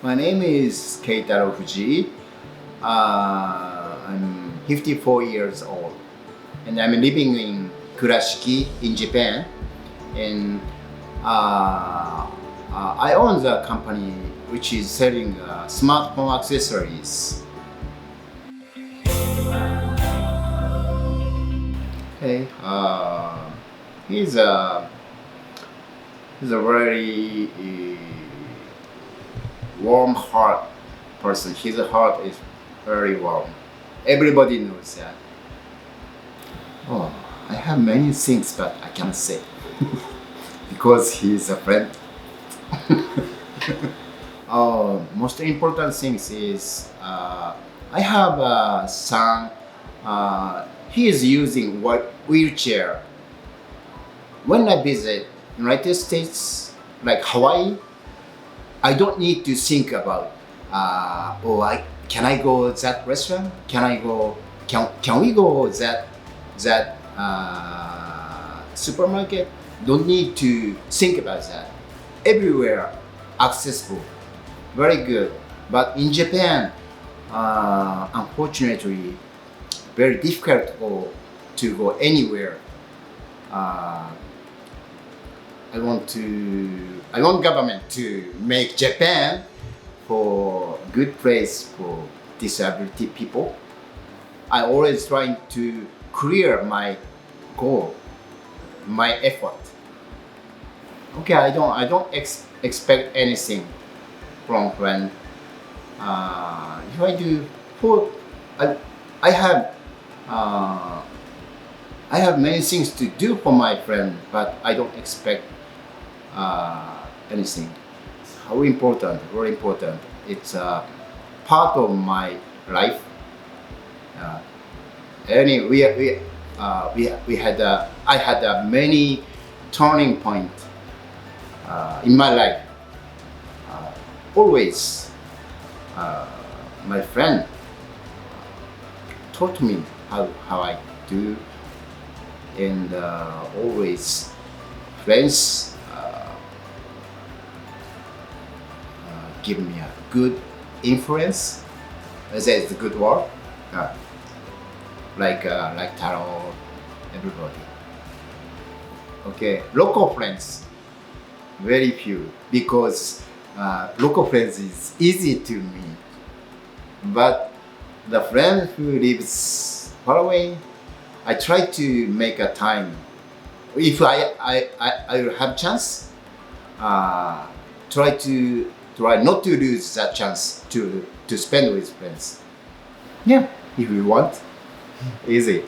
My name is Keitaro Fuji. I'm 54 years old and I'm living in Kurashiki in Japan. And I own the company which is selling smartphone accessories. Okay, he's a very warm heart person. His heart is very warm. Everybody knows that. Oh, I have many things, but I can't say because he's a friend. Most important things is I have a son. He is using wheelchair. When I visit United States, like Hawaii, I don't need to think about can I go that restaurant? Can we go that supermarket? Don't need to think about that. Everywhere accessible, very good. But in Japan, unfortunately, very difficult to go anywhere. I want government to make Japan for good place for disability people. I always trying to clear my goal, my effort. Okay, I don't expect anything from friend. If I do, for I have I have many things to do for my friend, but I don't expect anything. How important? Very important. It's a part of my life. Uh, we had I had many turning point in my life. Always, my friend taught me how I do, and always friends give me a good influence. That is a good word. Like Taro, everybody. Okay, local friends, very few because local friends is easy to meet. But the friend who lives far away, I try to make a time. If I will have chance, try not to lose that chance to spend with friends. Yeah, if you want, easy.